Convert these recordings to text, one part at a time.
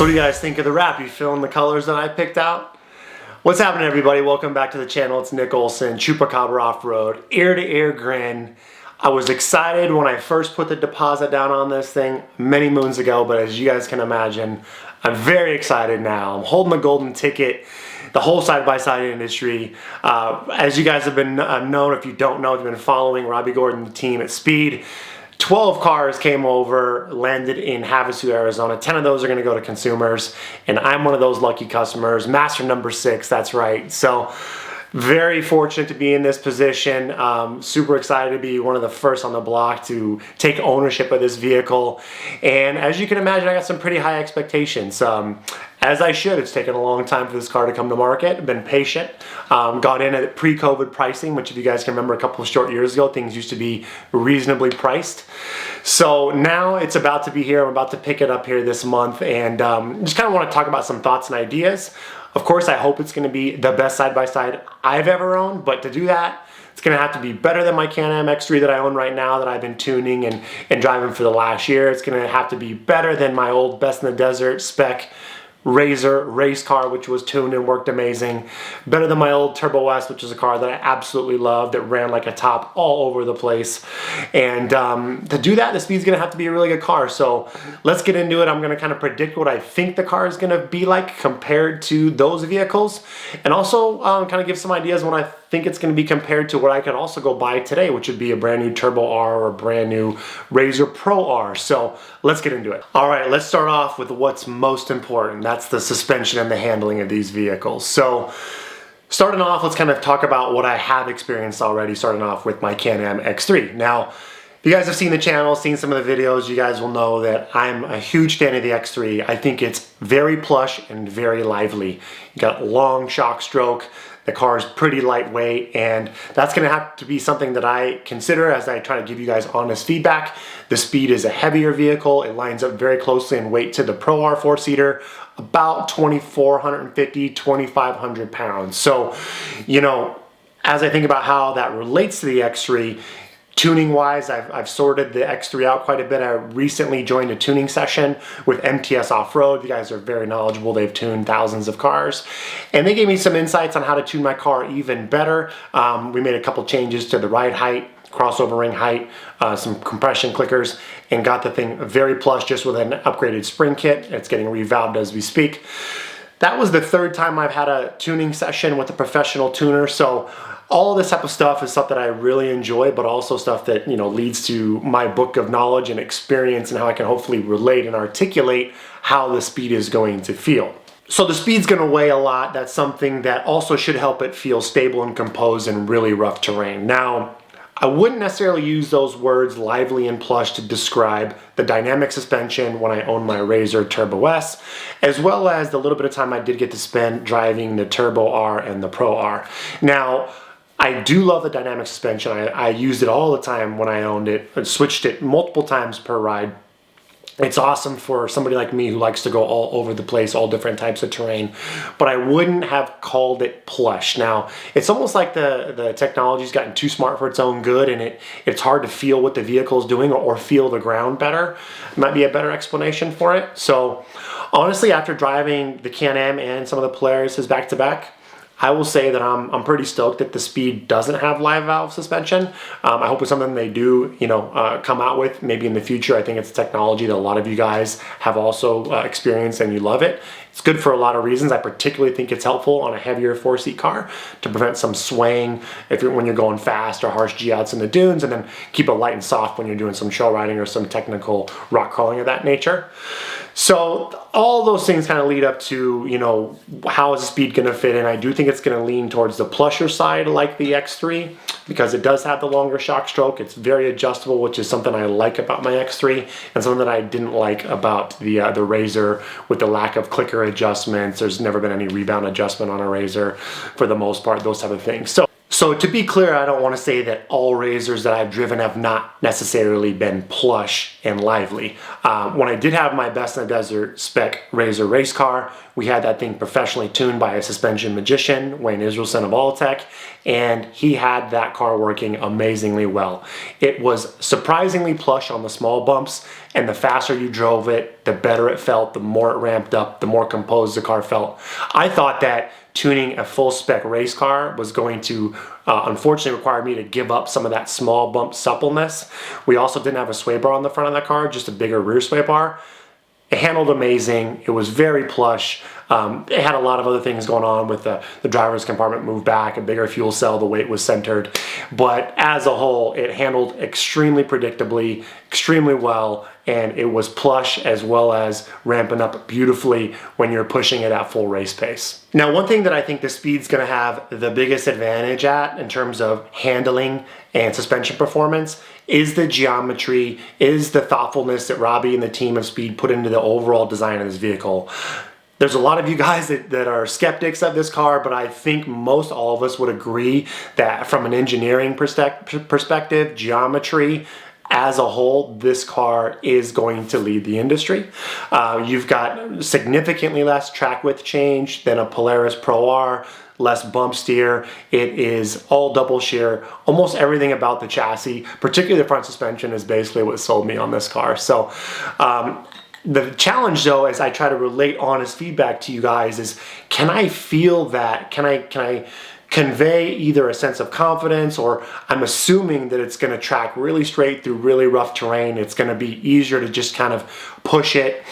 So what do you guys think of the wrap? You feeling the colors that I picked out? What's happening, everybody? Welcome back to the channel. It's Nick Olson, Chupacabra Off-Road, ear-to-ear grin. I was excited when I first put the deposit down on this thing many moons ago, but as you guys can imagine, I'm very excited now. I'm holding the golden ticket. The whole side-by-side industry. As you guys have been known, if you don't know, if you've been following Robby Gordon, the team at Speed, 12 cars came over, landed in Havasu, Arizona. 10 of those are going to go to consumers, and I'm one of those lucky customers. Master number 6, that's right. So very fortunate to be in this position. Super excited to be one of the first on the block to take ownership of this vehicle. And as you can imagine, I got some pretty high expectations. As I should. It's taken a long time for this car to come to market. I've been patient. Got in at pre-COVID pricing, which if you guys can remember a couple of short years ago, things used to be reasonably priced. So now it's about to be here. I'm about to pick it up here this month, and just kind of want to talk about some thoughts and ideas. Of course, I hope it's going to be the best side-by-side I've ever owned, but to do that, it's going to have to be better than my Can-Am X3 that I own right now that I've been tuning and driving for the last year. It's going to have to be better than my old Best in the Desert spec Razor race car, which was tuned and worked amazing. Better than my old Turbo S, which is a car that I absolutely loved, that ran like a top all over the place. And to do that, the Speed's gonna have to be a really good car. So let's get into it. I'm gonna kind of predict what I think the car is gonna be like compared to those vehicles, and also kind of give some ideas when I think it's going to be compared to what I could also go buy today, which would be a brand new Turbo R or a brand new Razor Pro R. So let's get into it. All right, let's start off with what's most important. That's the suspension and the handling of these vehicles. So starting off, let's kind of talk about what I have experienced already, starting off with my Can-Am X3. Now, if you guys have seen the channel, seen some of the videos, you guys will know that I'm a huge fan of the X3. I think it's very plush and very lively. You got long shock stroke. The car is pretty lightweight, and that's gonna have to be something that I consider as I try to give you guys honest feedback. The Speed is a heavier vehicle. It lines up very closely in weight to the Pro R 4-seater, about 2,450, 2,500 pounds. So, you know, as I think about how that relates to the X3, tuning wise, I've sorted the X3 out quite a bit. I recently joined a tuning session with MTS Offroad. You guys are very knowledgeable. They've tuned thousands of cars, and they gave me some insights on how to tune my car even better. We made a couple changes to the ride height, crossover ring height, some compression clickers, and got the thing very plush just with an upgraded spring kit. It's getting revalved as we speak. That was the third time I've had a tuning session with a professional tuner. So all this type of stuff is stuff that I really enjoy, but also stuff that, you know, leads to my book of knowledge and experience and how I can hopefully relate and articulate how the Speed is going to feel. So the Speed's gonna weigh a lot. That's something that also should help it feel stable and composed in really rough terrain. Now, I wouldn't necessarily use those words lively and plush to describe the dynamic suspension when I owned my Razor Turbo S, as well as the little bit of time I did get to spend driving the Turbo R and the Pro R. Now, I do love the dynamic suspension. I used it all the time when I owned it. I switched it multiple times per ride. It's awesome for somebody like me who likes to go all over the place, all different types of terrain, but I wouldn't have called it plush. Now, it's almost like the technology's gotten too smart for its own good, and it's hard to feel what the vehicle is doing or feel the ground better. It might be a better explanation for it. So honestly, after driving the Can-Am and some of the Polaris back to back, I will say that I'm pretty stoked that the Speed doesn't have live valve suspension. I hope it's something they do, you know, come out with maybe in the future. I think it's a technology that a lot of you guys have also experienced and you love it. It's good for a lot of reasons. I particularly think it's helpful on a heavier 4-seat car to prevent some swaying when you're going fast or harsh G-outs in the dunes, and then keep it light and soft when you're doing some trail riding or some technical rock crawling of that nature. So all those things kind of lead up to, you know, how is the Speed going to fit in? I do think it's going to lean towards the plusher side like the X3 because it does have the longer shock stroke. It's very adjustable, which is something I like about my X3 and something that I didn't like about the Razor with the lack of clicker adjustments. There's never been any rebound adjustment on a Razor for the most part, those type of things. So to be clear, I don't want to say that all Razors that I've driven have not necessarily been plush and lively. When I did have my Best in the Desert spec Razor race car, we had that thing professionally tuned by a suspension magician, Wayne Israelson of Alltech, and he had that car working amazingly well. It was surprisingly plush on the small bumps, and the faster you drove it, the better it felt, the more it ramped up, the more composed the car felt. I thought that tuning a full spec race car was going to unfortunately require me to give up some of that small bump suppleness. We also didn't have a sway bar on the front of that car, just a bigger rear sway bar. It handled amazing. It was very plush. It had a lot of other things going on with the driver's compartment moved back, a bigger fuel cell, the weight was centered. But as a whole, it handled extremely predictably, extremely well, and it was plush as well as ramping up beautifully when you're pushing it at full race pace. Now, one thing that I think the Speed's gonna have the biggest advantage at in terms of handling and suspension performance is the geometry, is the thoughtfulness that Robby and the team of Speed put into the overall design of this vehicle. There's a lot of you guys that are skeptics of this car, but I think most all of us would agree that from an engineering perspective, geometry, as a whole, this car is going to lead the industry. You've got significantly less track width change than a Polaris Pro R, less bump steer. It is all double shear. Almost everything about the chassis, particularly the front suspension, is basically what sold me on this car. So the challenge, though, as I try to relate honest feedback to you guys, is can I feel that? Can I convey either a sense of confidence, or I'm assuming that it's going to track really straight through really rough terrain. It's going to be easier to just kind of push it.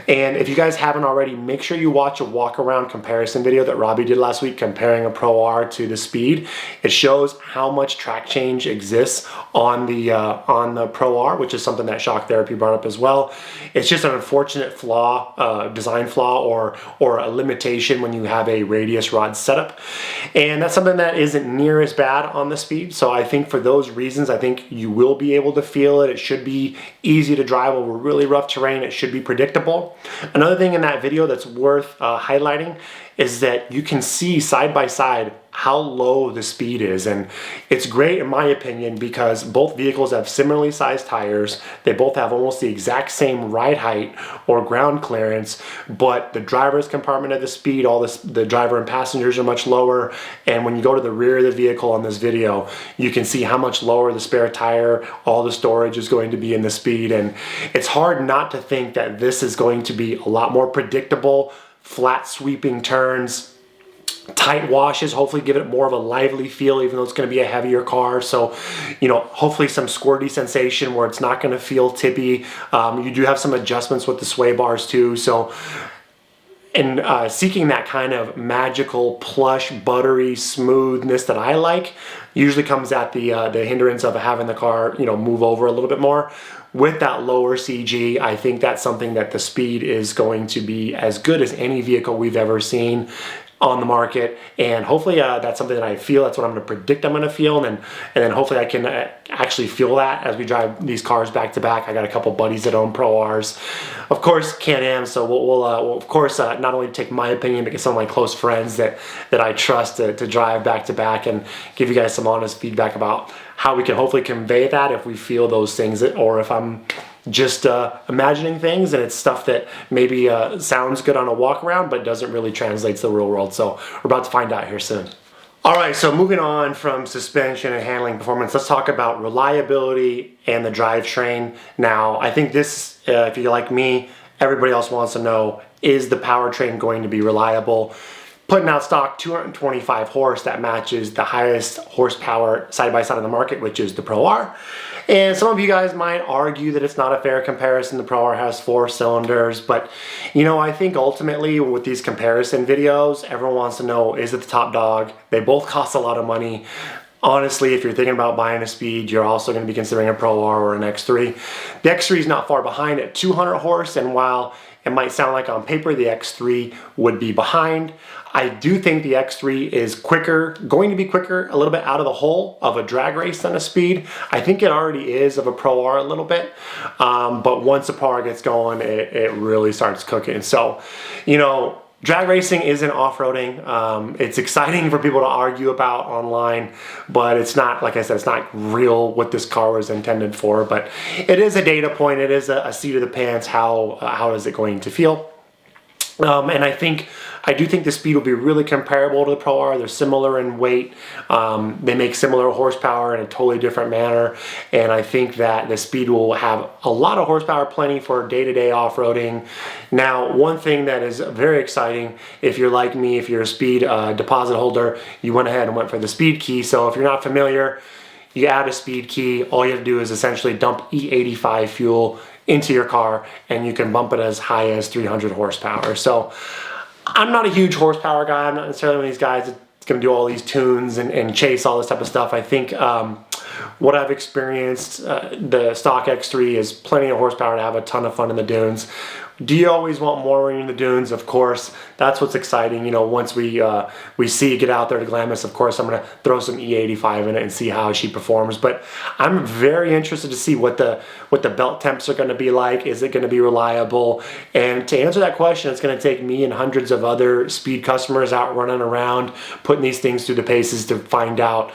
And if you guys haven't already, make sure you watch a walk around comparison video that Robby did last week comparing a Pro R to the Speed. It shows how much track change exists on the Pro R, which is something that Shock Therapy brought up as well. It's just an unfortunate flaw, design flaw, or a limitation when you have a radius rod setup. And that's something that isn't near as bad on the Speed. So I think for those reasons, I think you will be able to feel it. It should be easy to drive over really rough terrain. It should be predictable. Another thing in that video that's worth highlighting is that you can see side by side how low the Speed is, and it's great in my opinion because both vehicles have similarly sized tires. They both have almost the exact same ride height or ground clearance, but the driver's compartment of the Speed, the driver and passengers are much lower, and when you go to the rear of the vehicle on this video, you can see how much lower the spare tire, all the storage is going to be in the Speed, and it's hard not to think that this is going to be a lot more predictable, flat sweeping turns, tight washes, hopefully give it more of a lively feel even though it's going to be a heavier car. So, you know, hopefully some squirty sensation where it's not going to feel tippy. You do have some adjustments with the sway bars too. So, and seeking that kind of magical, plush, buttery smoothness that I like usually comes at the hindrance of having the car, you know, move over a little bit more. With that lower CG, I think that's something that the Speed is going to be as good as any vehicle we've ever seen on the market, and hopefully that's something that I feel. That's what I'm going to predict I'm going to feel, and then hopefully I can actually feel that as we drive these cars back to back. I got a couple buddies that own Pro Rs, of course Can-Am, so we'll of course not only take my opinion but get some of my close friends that I trust to drive back to back and give you guys some honest feedback about how we can hopefully convey that if we feel those things, or if I'm just imagining things and it's stuff that maybe sounds good on a walk around but doesn't really translate to the real world. So we're about to find out here soon. All right, so moving on from suspension and handling performance, let's talk about reliability and the drivetrain. Now, I think this, if you're like me, everybody else wants to know, is the powertrain going to be reliable? Putting out stock 225 horse, that matches the highest horsepower side by side on the market, which is the Pro R. And some of you guys might argue that it's not a fair comparison. The Pro R has 4 cylinders, but you know, I think ultimately with these comparison videos, everyone wants to know, is it the top dog? They both cost a lot of money. Honestly, if you're thinking about buying a Speed, you're also going to be considering a Pro R or an X3. The X3 is not far behind at 200 horse, and while it might sound like on paper the X3 would be behind, I do think the X3 is quicker, going to be quicker a little bit out of the hole of a drag race than a Speed. I think it already is of a Pro R a little bit, but once the Pro R gets going, it really starts cooking. So, you know, Drag racing isn't off-roading. It's exciting for people to argue about online, but it's not, like I said, it's not real what this car was intended for. But it is a data point. It is a seat of the pants. How is it going to feel? And I do think the Speed will be really comparable to the Pro R. They're similar in weight. They make similar horsepower in a totally different manner. And I think that the Speed will have a lot of horsepower, plenty for day-to-day off-roading. Now, one thing that is very exciting, if you're like me, if you're a Speed deposit holder, you went ahead and went for the Speed key. So if you're not familiar, you add a Speed key. All you have to do is essentially dump E85 fuel into your car, and you can bump it as high as 300 horsepower. So I'm not a huge horsepower guy. I'm not necessarily one of these guys that's going to do all these tunes and chase all this type of stuff. I think what I've experienced, the stock X3 is plenty of horsepower to have a ton of fun in the dunes. Do you always want more when you're in the dunes? Of course. That's what's exciting. You know, once we see you get out there to Glamis, of course, I'm going to throw some E85 in it and see how she performs. But I'm very interested to see what the belt temps are going to be like. Is it going to be reliable? And to answer that question, it's going to take me and hundreds of other Speed customers out running around, putting these things through the paces to find out,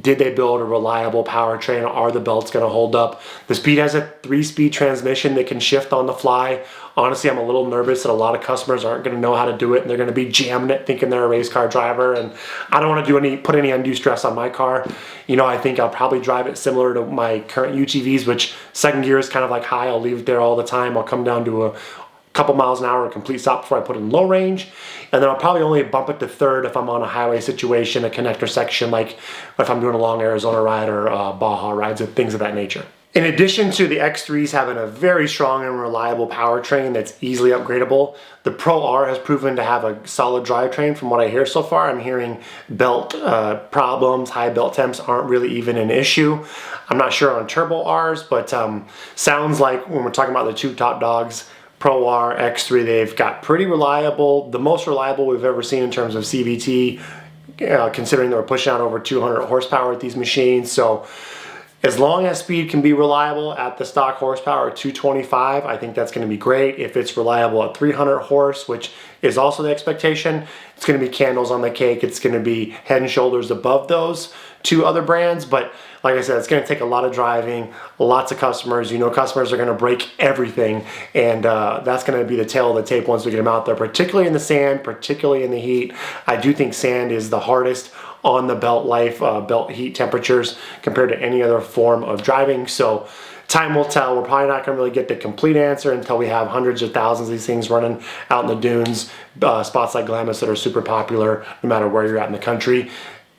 did they build a reliable powertrain? Are the belts going to hold up? The Speed has a 3-speed transmission that can shift on the fly. Honestly, I'm a little nervous that a lot of customers aren't going to know how to do it, and they're going to be jamming it thinking they're a race car driver, and I don't want to put any undue stress on my car. You know, I think I'll probably drive it similar to my current UTVs, which second gear is kind of like high. I'll leave it there all the time. I'll come down to a couple miles an hour, a complete stop before I put it in low range, and then I'll probably only bump it to third if I'm on a highway situation, a connector section, like if I'm doing a long Arizona ride or Baja rides and things of that nature. In addition to the X3s having a very strong and reliable powertrain that's easily upgradable, the Pro R has proven to have a solid drivetrain from what I hear so far. I'm hearing belt problems, high belt temps aren't really even an issue. I'm not sure on turbo Rs, but sounds like when we're talking about the two top dogs, Pro R, X3, they've got pretty reliable, the most reliable we've ever seen in terms of CVT, considering that we're pushing out over 200 horsepower with these machines. So as long as Speed can be reliable at the stock horsepower 225, I think that's going to be great. If it's reliable at 300 horse, which is also the expectation, it's going to be candles on the cake. It's going to be head and shoulders above those two other brands. But like I said, it's going to take a lot of driving, lots of customers. You know, customers are going to break everything, and that's going to be the tail of the tape once we get them out there, particularly in the sand, particularly in the heat. I do think sand is the hardest on the belt life, belt heat temperatures compared to any other form of driving. So time will tell. We're probably not going to really get the complete answer until we have hundreds of thousands of these things running out in the dunes, spots like Glamis that are super popular no matter where you're at in the country,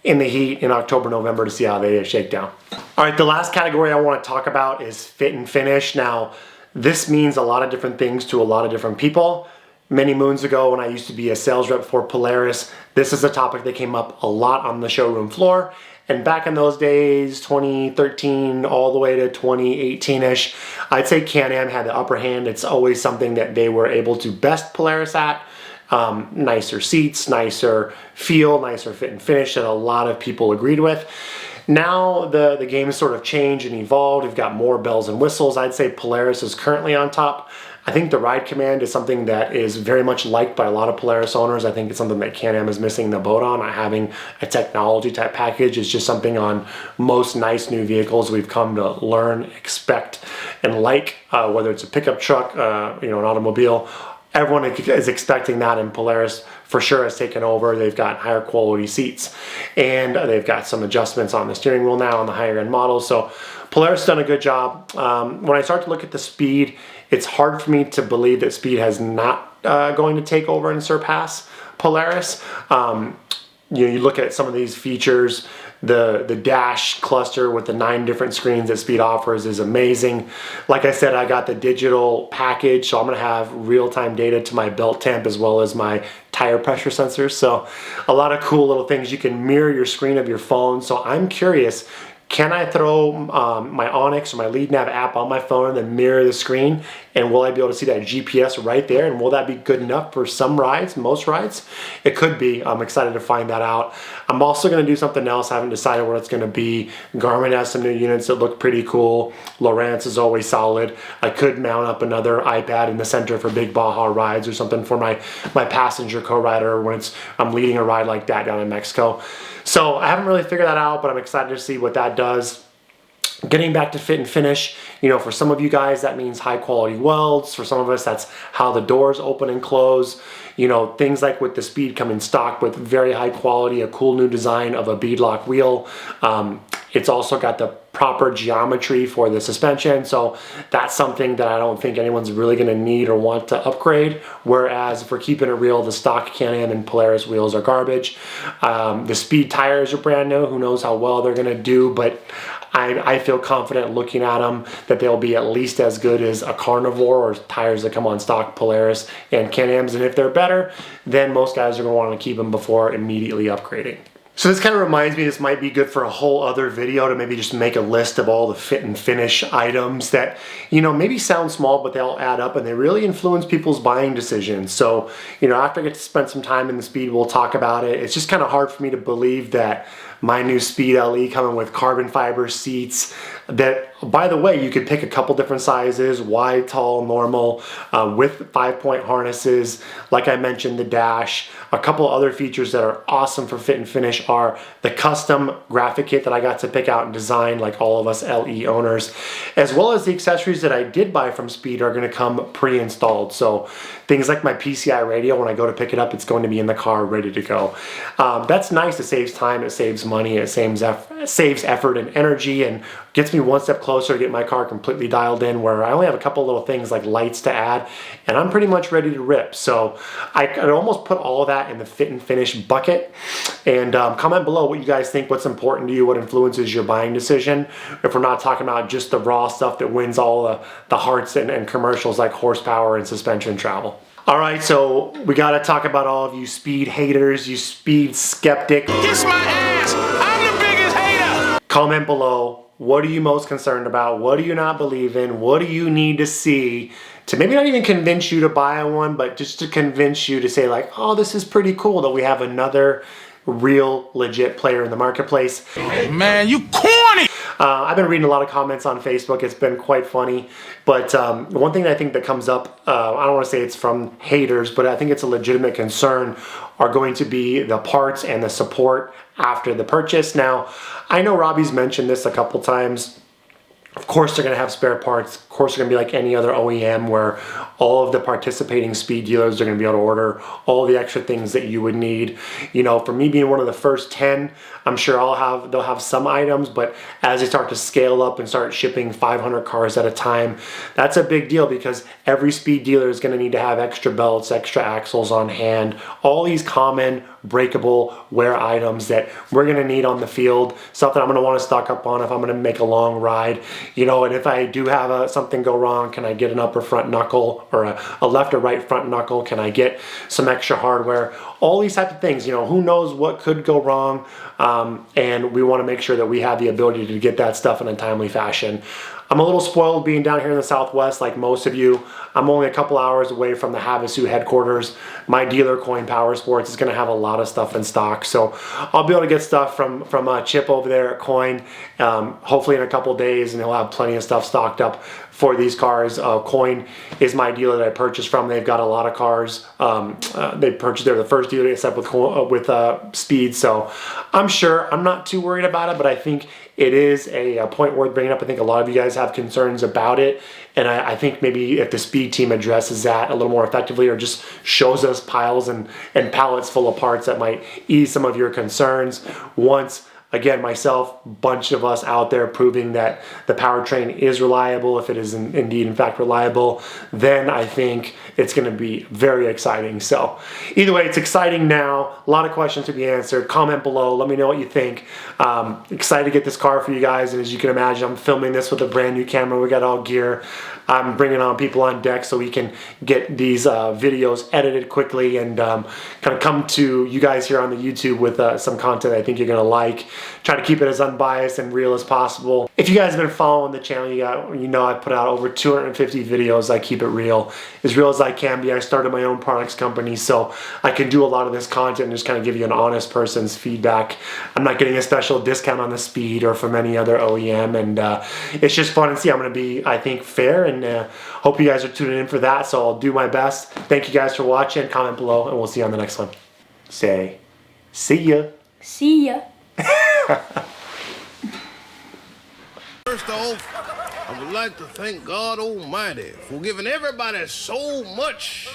in the heat in October, November, to see how they shake down. All right, the last category I want to talk about is fit and finish. Now, this means a lot of different things to a lot of different people. Many moons ago, when I used to be a sales rep for Polaris, this is a topic that came up a lot on the showroom floor. And back in those days, 2013 all the way to 2018-ish, I'd say Can-Am had the upper hand. It's always something that they were able to best Polaris at. Nicer seats, nicer feel, nicer fit and finish that a lot of people agreed with. Now the game has sort of changed and evolved. We've got more bells and whistles. I'd say Polaris is currently on top. I think the ride command is something that is very much liked by a lot of Polaris owners. I think it's something that Can-Am is missing the boat on. Not having a technology type package is just something on most nice new vehicles we've come to learn, expect, and like, whether it's a pickup truck, you know, an automobile. Everyone is expecting that, and Polaris for sure has taken over. They've got higher quality seats, and they've got some adjustments on the steering wheel now on the higher end models. So Polaris has done a good job. When I start to look at the Speed, it's hard for me to believe that Speed has not going to take over and surpass Polaris. You look at some of these features, the dash cluster with the 9 different screens that Speed offers is amazing. Like I said, I got the digital package, so I'm gonna have real-time data to my belt temp as well as my tire pressure sensors. So a lot of cool little things. You can mirror your screen of your phone. So I'm curious, can I throw my Onyx or my Lead Nav app on my phone and then mirror the screen? And will I be able to see that GPS right there? And will that be good enough for some rides, most rides? It could be. I'm excited to find that out. I'm also going to do something else. I haven't decided what it's going to be. Garmin has some new units that look pretty cool. Lowrance is always solid. I could mount up another iPad in the center for big Baja rides or something for my passenger co-rider when I'm leading a ride like that down in Mexico. So I haven't really figured that out, but I'm excited to see what that does. Getting back to fit and finish, you know, for some of you guys, that means high quality welds. For some of us, that's how the doors open and close. You know, things like with the Speed come in stock with very high quality, a cool new design of a beadlock wheel. It's also got the proper geometry for the suspension, so that's something that I don't think anyone's really going to need or want to upgrade. Whereas if we're keeping it real, the stock Can-Am and Polaris wheels are garbage. The Speed tires are brand new. Who knows how well they're going to do, but I feel confident looking at them that they'll be at least as good as a Carnivore or tires that come on stock Polaris and Can-Ams. And if they're better, then most guys are going to want to keep them before immediately upgrading. So this kind of reminds me, this might be good for a whole other video to maybe just make a list of all the fit and finish items that, you know, maybe sound small, but they'll add up and they really influence people's buying decisions. So, you know, after I get to spend some time in the Speed, we'll talk about it. It's just kind of hard for me to believe that my new Speed LE coming with carbon fiber seats that, by the way, you could pick a couple different sizes, wide, tall, normal, with 5-point harnesses. Like I mentioned, the dash. A couple other features that are awesome for fit and finish are the custom graphic kit that I got to pick out and design, like all of us LE owners, as well as the accessories that I did buy from Speed are going to come pre-installed. So things like my PCI radio, when I go to pick it up, it's going to be in the car ready to go. That's nice. It saves time, it saves money, it saves effort and energy, and gets me one step closer to get my car completely dialed in, where I only have a couple little things like lights to add and I'm pretty much ready to rip. So I could almost put all of that in the fit and finish bucket. And comment below what you guys think, what's important to you, what influences your buying decision. If we're not talking about just the raw stuff that wins all the hearts and commercials like horsepower and suspension travel. All right, so we got to talk about all of you Speed haters, you Speed skeptic. Kiss my ass! I'm the biggest hater! Comment below. What are you most concerned about? What do you not believe in? What do you need to see to maybe not even convince you to buy one, but just to convince you to say like, oh, this is pretty cool that we have another real legit player in the marketplace. Man, you corny! I've been reading a lot of comments on Facebook. It's been quite funny. But one thing I think that comes up, I don't want to say it's from haters, but I think it's a legitimate concern, are going to be the parts and the support after the purchase. Now, I know Robby's mentioned this a couple times. Of course, they're going to have spare parts. Of course, they're going to be like any other OEM where all of the participating Speed dealers are going to be able to order all the extra things that you would need. You know, for me being one of the first 10, I'm sure they'll have some items, but as they start to scale up and start shipping 500 cars at a time, that's a big deal because every Speed dealer is going to need to have extra belts, extra axles on hand, all these common breakable wear items that we're going to need on the field, something I'm going to want to stock up on if I'm going to make a long ride. You know, and if I do have something go wrong, can I get an upper front knuckle or a left or right front knuckle? Can I get some extra hardware? All these types of things, you know, who knows what could go wrong, and we want to make sure that we have the ability to get that stuff in a timely fashion. I'm a little spoiled being down here in the Southwest like most of you. I'm only a couple hours away from the Havasu headquarters. My dealer, Coin Power Sports, is going to have a lot of stuff in stock. So I'll be able to get stuff from Chip over there at Coin, hopefully in a couple days, and he'll have plenty of stuff stocked up for these cars. Coin is my dealer that I purchased from. They've got a lot of cars. They're the first dealer except with Speed. So I'm sure I'm not too worried about it, but I think it is a point worth bringing up. I think a lot of you guys have concerns about it, and I think maybe if the Speed team addresses that a little more effectively or just shows us piles and pallets full of parts, that might ease some of your concerns. Once again, myself, bunch of us out there proving that the powertrain is reliable, if it is indeed in fact reliable, then I think it's going to be very exciting. So either way, it's exciting now. A lot of questions to be answered. Comment below. Let me know what you think. Excited to get this car for you guys. And as you can imagine, I'm filming this with a brand new camera. We got all gear. I'm bringing on people on deck so we can get these videos edited quickly and kind of come to you guys here on the YouTube with some content I think you're going to like. try to keep it as unbiased and real as possible. If you guys have been following the channel, you know I put out over 250 videos. I keep it real as I can be. I started my own products company, so I can do a lot of this content and just kind of give you an honest person's feedback. I'm not getting a special discount on the Speed or from any other OEM, and it's just fun and see. I'm going to be, I think, fair, and hope you guys are tuning in for that, so I'll do my best. Thank you guys for watching. Comment below, and we'll see you on the next one. Say, see ya. See ya. First off, I would like to thank God Almighty for giving everybody so much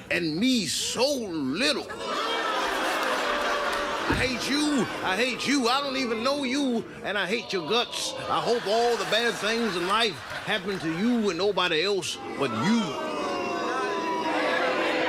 and me so little. I hate you, I hate you, I don't even know you, and I hate your guts. I hope all the bad things in life happen to you and nobody else but you.